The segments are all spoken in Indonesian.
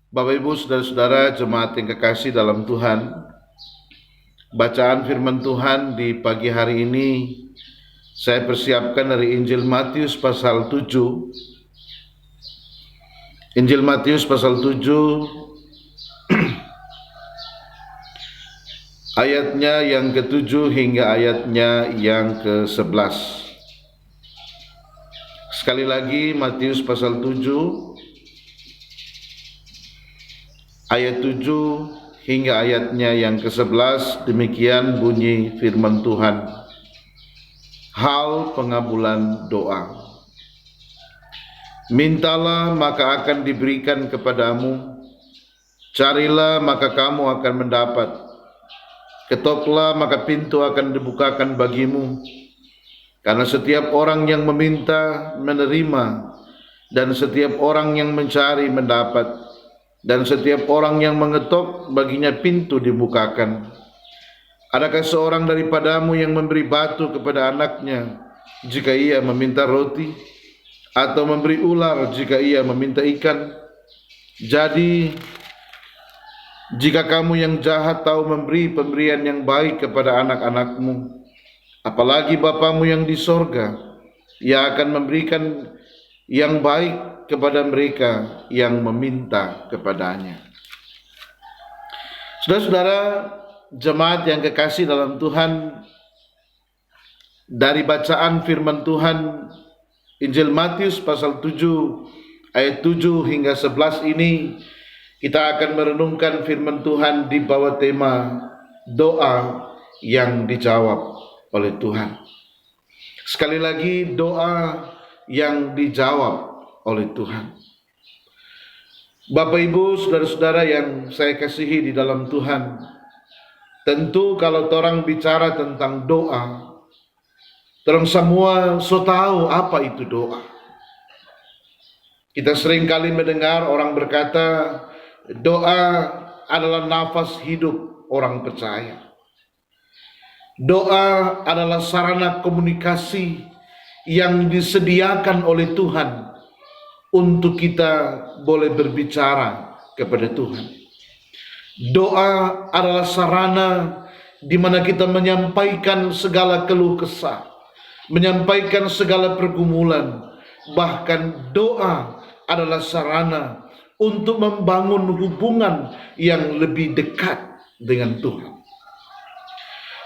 Bapak Ibu Saudara-saudara jemaat yang kekasih dalam Tuhan, bacaan firman Tuhan di pagi hari ini saya persiapkan dari Injil Matius pasal 7. Injil Matius pasal 7 ayatnya yang ke-7 hingga ayatnya yang ke-11. Sekali lagi Matius pasal 7 ayat 7 hingga ayatnya yang ke-11. Demikian bunyi firman Tuhan. Hal pengabulan doa. Mintalah maka akan diberikan kepadamu, carilah maka kamu akan mendapat, ketoklah maka pintu akan dibukakan bagimu. Karena setiap orang yang meminta menerima, dan setiap orang yang mencari mendapat, dan setiap orang yang mengetok baginya pintu dibukakan. Adakah seorang daripadamu yang memberi batu kepada anaknya jika ia meminta roti, atau memberi ular jika ia meminta ikan? Jadi jika kamu yang jahat tahu memberi pemberian yang baik kepada anak-anakmu, apalagi Bapamu yang di sorga, Ia akan memberikan yang baik kepada mereka yang meminta kepadanya. Saudara-saudara jemaat yang kekasih dalam Tuhan, dari bacaan firman Tuhan Injil Matius pasal 7 ayat 7 hingga 11 ini, kita akan merenungkan firman Tuhan di bawah tema doa yang dijawab oleh Tuhan. Sekali lagi, doa yang dijawab oleh Tuhan. Bapak Ibu, saudara-saudara yang saya kasihi di dalam Tuhan, tentu kalau orang bicara tentang doa, orang semua so tahu apa itu doa. Kita sering kali mendengar orang berkata, doa adalah nafas hidup orang percaya. Doa adalah sarana komunikasi yang disediakan oleh Tuhan untuk kita boleh berbicara kepada Tuhan. Doa adalah sarana di mana kita menyampaikan segala keluh kesah, menyampaikan segala pergumulan. Bahkan doa adalah sarana untuk membangun hubungan yang lebih dekat dengan Tuhan.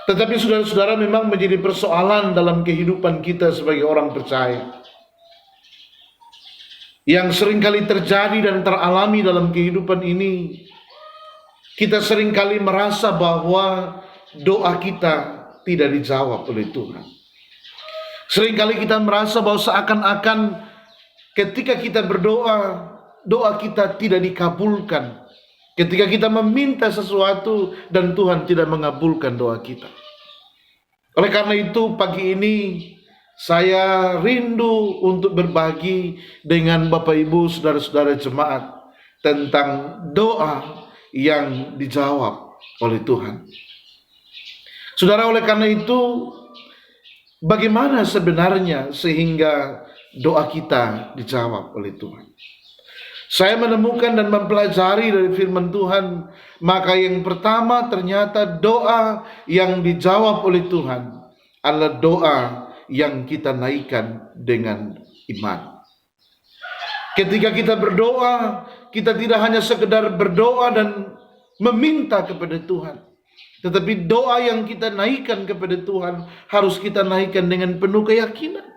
Tetapi saudara-saudara, memang menjadi persoalan dalam kehidupan kita sebagai orang percaya, yang seringkali terjadi dan teralami dalam kehidupan ini. Kita seringkali merasa bahwa doa kita tidak dijawab oleh Tuhan. Seringkali kita merasa bahwa seakan-akan ketika kita berdoa, doa kita tidak dikabulkan. Ketika kita meminta sesuatu dan Tuhan tidak mengabulkan doa kita. Oleh karena itu pagi ini saya rindu untuk berbagi dengan Bapak Ibu saudara-saudara jemaat tentang doa yang dijawab oleh Tuhan. Saudara, oleh karena itu bagaimana sebenarnya sehingga doa kita dijawab oleh Tuhan? Saya menemukan dan mempelajari dari firman Tuhan, maka yang pertama ternyata doa yang dijawab oleh Tuhan adalah doa yang kita naikkan dengan iman. Ketika kita berdoa, kita tidak hanya sekedar berdoa dan meminta kepada Tuhan, tetapi doa yang kita naikkan kepada Tuhan harus kita naikkan dengan penuh keyakinan.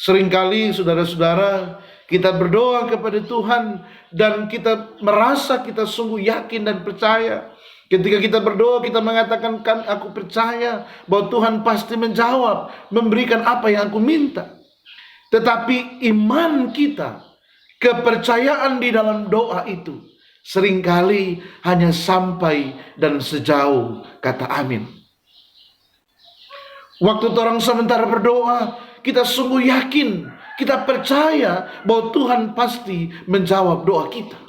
Seringkali saudara-saudara, kita berdoa kepada Tuhan dan kita merasa kita sungguh yakin dan percaya. Ketika kita berdoa, kita mengatakan, kan aku percaya bahwa Tuhan pasti menjawab, memberikan apa yang aku minta. Tetapi iman kita, kepercayaan di dalam doa itu seringkali hanya sampai dan sejauh kata amin. Waktu orang sementara berdoa, kita sungguh yakin, kita percaya bahwa Tuhan pasti menjawab doa kita.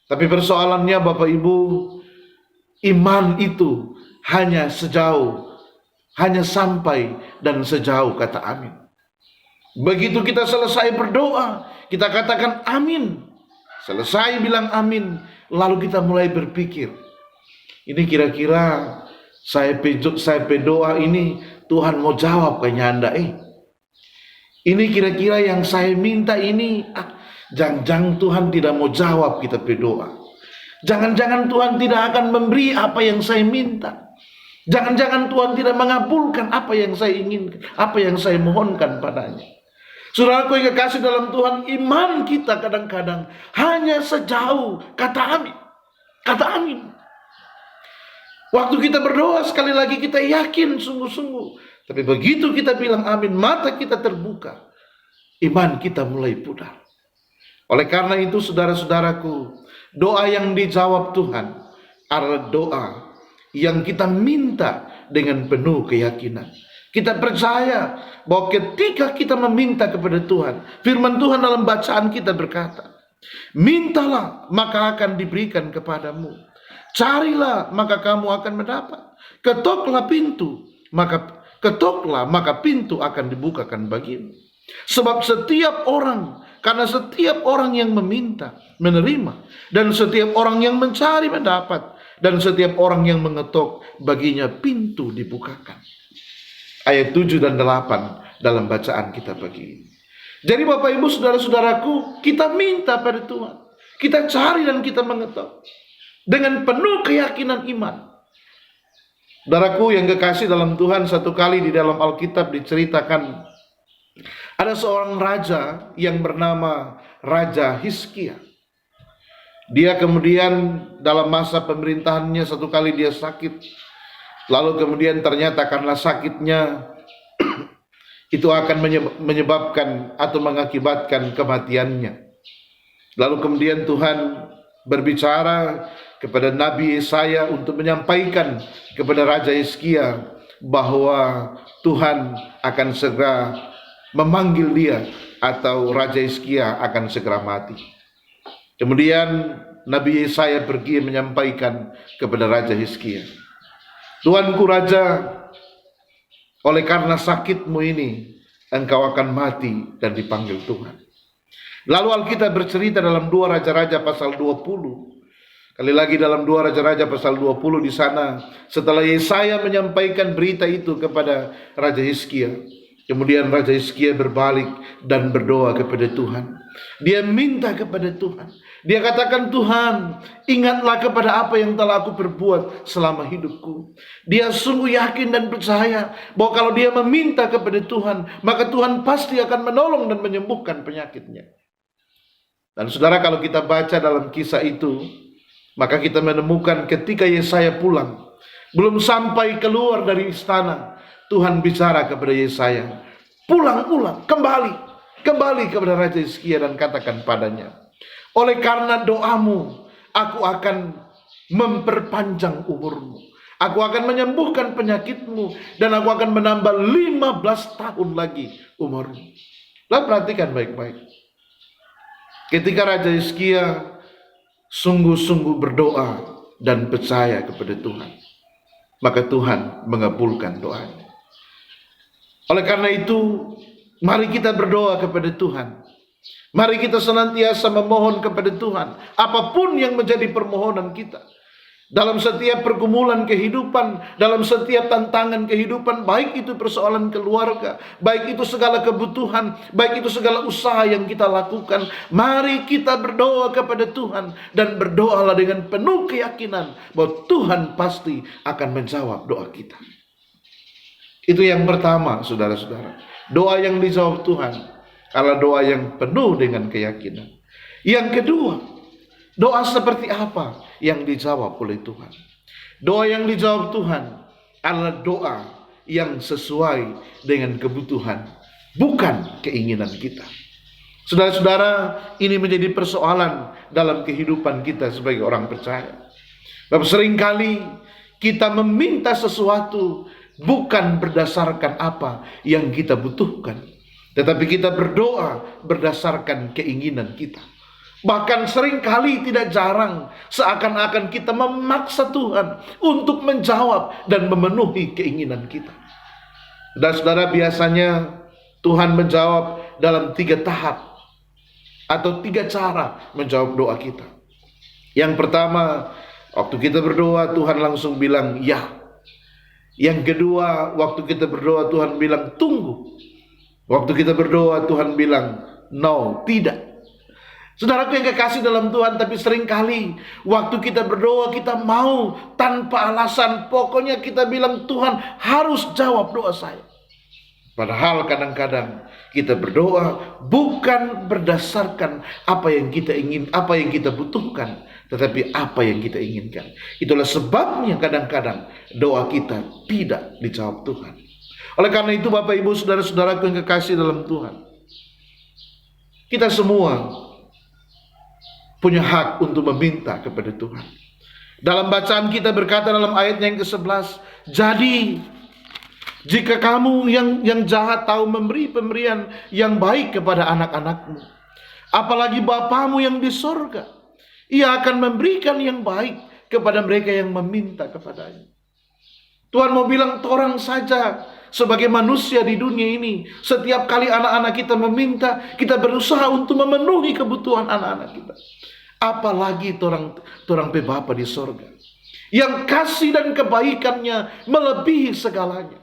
Tapi persoalannya Bapak Ibu, iman itu hanya sampai dan sejauh kata amin. Begitu kita selesai berdoa, kita katakan amin. Selesai bilang amin, lalu kita mulai berpikir, ini kira-kira saya berdoa ini Tuhan mau jawab kayaknya Anda. Ini kira-kira yang saya minta ini, jangan-jangan Tuhan tidak mau jawab kita berdoa. Jangan-jangan Tuhan tidak akan memberi apa yang saya minta. Jangan-jangan Tuhan tidak mengabulkan apa yang saya inginkan, apa yang saya mohonkan padanya. Saudaraku yang kekasih dalam Tuhan, iman kita kadang-kadang hanya sejauh kata amin. Kata amin. Waktu kita berdoa sekali lagi kita yakin sungguh-sungguh. Tapi begitu kita bilang amin, mata kita terbuka. Iman kita mulai pudar. Oleh karena itu saudara-saudaraku, doa yang dijawab Tuhan adalah doa yang kita minta dengan penuh keyakinan. Kita percaya bahwa ketika kita meminta kepada Tuhan, firman Tuhan dalam bacaan kita berkata, mintalah maka akan diberikan kepadamu. Carilah maka kamu akan mendapat. Ketoklah maka pintu akan dibukakan bagimu. Sebab setiap orang, karena setiap orang yang meminta menerima, dan setiap orang yang mencari mendapat, dan setiap orang yang mengetok baginya pintu dibukakan. Ayat 7 dan 8 dalam bacaan kita pagi ini. Jadi Bapak Ibu saudara-saudaraku, kita minta pada Tuhan, kita cari dan kita mengetok dengan penuh keyakinan iman. Saudaraku yang kekasih dalam Tuhan, satu kali di dalam Alkitab diceritakan ada seorang raja yang bernama Raja Hizkia. Dia kemudian dalam masa pemerintahannya satu kali dia sakit. Lalu kemudian ternyata karena sakitnya itu akan menyebabkan atau mengakibatkan kematiannya. Lalu kemudian Tuhan berbicara kepada Nabi Yesaya untuk menyampaikan kepada Raja Hizkia bahwa Tuhan akan segera memanggil dia atau Raja Hizkia akan segera mati. Kemudian Nabi Yesaya pergi menyampaikan kepada Raja Hizkia, Tuanku Raja, oleh karena sakitmu ini engkau akan mati dan dipanggil Tuhan. Lalu Alkitab bercerita dalam 2 Raja-Raja pasal 20. Kali lagi dalam 2 Raja-Raja pasal 20 di sana, setelah Yesaya menyampaikan berita itu kepada Raja Hizkia, kemudian Raja Hizkia berbalik dan berdoa kepada Tuhan. Dia minta kepada Tuhan. Dia katakan, Tuhan, ingatlah kepada apa yang telah aku perbuat selama hidupku. Dia sungguh yakin dan percaya bahwa kalau dia meminta kepada Tuhan, maka Tuhan pasti akan menolong dan menyembuhkan penyakitnya. Dan saudara, kalau kita baca dalam kisah itu, maka kita menemukan ketika Yesaya pulang, belum sampai keluar dari istana, Tuhan bicara kepada Yesaya, pulang, kembali kepada Raja Hizkia dan katakan padanya, oleh karena doamu, aku akan memperpanjang umurmu. Aku akan menyembuhkan penyakitmu. Dan aku akan menambah 15 tahun lagi umurmu. Lalu perhatikan baik-baik. Ketika Raja Hizkia sungguh-sungguh berdoa dan percaya kepada Tuhan, maka Tuhan mengabulkan doanya. Oleh karena itu, mari kita berdoa kepada Tuhan. Mari kita senantiasa memohon kepada Tuhan apapun yang menjadi permohonan kita. Dalam setiap pergumulan kehidupan, dalam setiap tantangan kehidupan, baik itu persoalan keluarga, baik itu segala kebutuhan, baik itu segala usaha yang kita lakukan, mari kita berdoa kepada Tuhan dan berdoalah dengan penuh keyakinan bahwa Tuhan pasti akan menjawab doa kita. Itu yang pertama, saudara-saudara. Doa yang dijawab Tuhan adalah doa yang penuh dengan keyakinan. Yang kedua, doa seperti apa yang dijawab oleh Tuhan? Doa yang dijawab Tuhan adalah doa yang sesuai dengan kebutuhan, bukan keinginan kita. Saudara-saudara, ini menjadi persoalan dalam kehidupan kita sebagai orang percaya. Sebab seringkali kita meminta sesuatu bukan berdasarkan apa yang kita butuhkan, tetapi kita berdoa berdasarkan keinginan kita. Bahkan seringkali, tidak jarang, seakan-akan kita memaksa Tuhan untuk menjawab dan memenuhi keinginan kita. Dan saudara, biasanya Tuhan menjawab dalam 3 tahap. atau 3 cara menjawab doa kita. Yang pertama, waktu kita berdoa Tuhan langsung bilang ya. Yang kedua, waktu kita berdoa Tuhan bilang tunggu. Waktu kita berdoa Tuhan bilang no, tidak. Saudaraku yang kekasih dalam Tuhan, tapi seringkali waktu kita berdoa kita mau tanpa alasan. Pokoknya kita bilang Tuhan harus jawab doa saya. Padahal kadang-kadang kita berdoa bukan berdasarkan apa yang kita ingin, apa yang kita butuhkan, tetapi apa yang kita inginkan. Itulah sebabnya kadang-kadang doa kita tidak dijawab Tuhan. Oleh karena itu Bapak Ibu saudara-saudaraku yang kekasih dalam Tuhan, kita semua punya hak untuk meminta kepada Tuhan. Dalam bacaan kita berkata dalam ayatnya yang ke-11, jadi jika kamu yang jahat tahu memberi pemberian yang baik kepada anak-anakmu, apalagi Bapamu yang di sorga, Ia akan memberikan yang baik kepada mereka yang meminta kepadanya. Tuhan mau bilang orang saja sebagai manusia di dunia ini, setiap kali anak-anak kita meminta, kita berusaha untuk memenuhi kebutuhan anak-anak kita. Apalagi orang Bapa di sorga, yang kasih dan kebaikannya melebihi segalanya.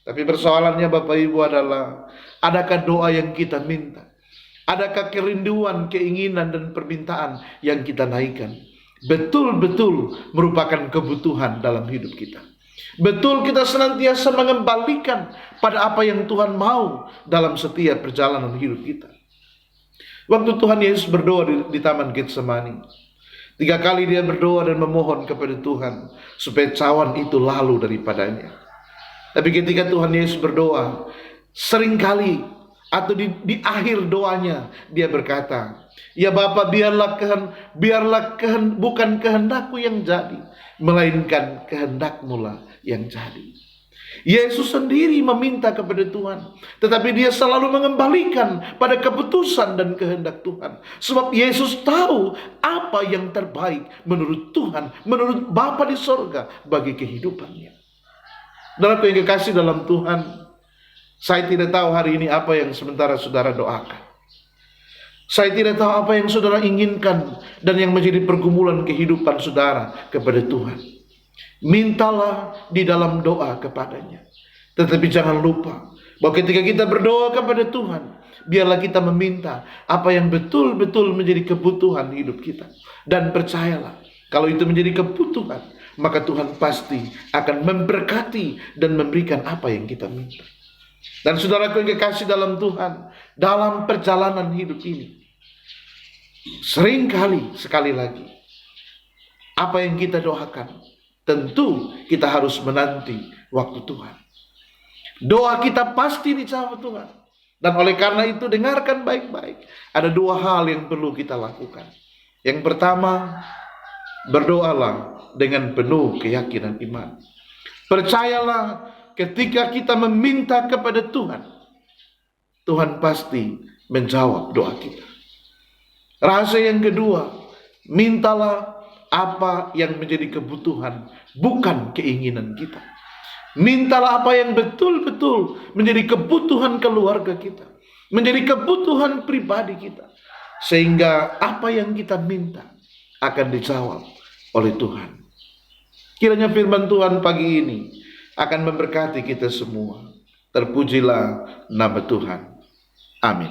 Tapi persoalannya Bapak Ibu adalah, adakah doa yang kita minta? Adakah kerinduan, keinginan, dan permintaan yang kita naikkan betul-betul merupakan kebutuhan dalam hidup kita? Betul kita senantiasa mengembalikan pada apa yang Tuhan mau dalam setiap perjalanan hidup kita. Waktu Tuhan Yesus berdoa di Taman Getsemani, 3 kali dia berdoa dan memohon kepada Tuhan supaya cawan itu lalu daripadanya. Tapi ketika Tuhan Yesus berdoa, seringkali atau di akhir doanya dia berkata, ya Bapa, bukan kehendakku yang jadi, melainkan kehendak-Mu lah yang jadi. Yesus sendiri meminta kepada Tuhan, tetapi dia selalu mengembalikan pada keputusan dan kehendak Tuhan. Sebab Yesus tahu apa yang terbaik menurut Tuhan, menurut Bapa di sorga bagi kehidupannya. Saudaraku yang kekasih dalam Tuhan, saya tidak tahu hari ini apa yang sementara saudara doakan. Saya tidak tahu apa yang saudara inginkan dan yang menjadi pergumulan kehidupan saudara kepada Tuhan. Mintalah di dalam doa kepadanya. Tetapi jangan lupa bahwa ketika kita berdoa kepada Tuhan, biarlah kita meminta apa yang betul-betul menjadi kebutuhan hidup kita. Dan percayalah, kalau itu menjadi kebutuhan, maka Tuhan pasti akan memberkati dan memberikan apa yang kita minta. Dan saudaraku yang kekasih dalam Tuhan, dalam perjalanan hidup ini, seringkali, sekali lagi, apa yang kita doakan, tentu kita harus menanti waktu Tuhan. Doa kita pasti dijawab Tuhan. Dan oleh karena itu dengarkan baik-baik. Ada 2 hal yang perlu kita lakukan. Yang pertama, berdoalah dengan penuh keyakinan iman. Percayalah ketika kita meminta kepada Tuhan, Tuhan pasti menjawab doa kita. Rahasia yang kedua, mintalah apa yang menjadi kebutuhan, bukan keinginan kita. Mintalah apa yang betul-betul menjadi kebutuhan keluarga kita, menjadi kebutuhan pribadi kita, sehingga apa yang kita minta akan dijawab oleh Tuhan. Kiranya firman Tuhan pagi ini akan memberkati kita semua. Terpujilah nama Tuhan. Amin.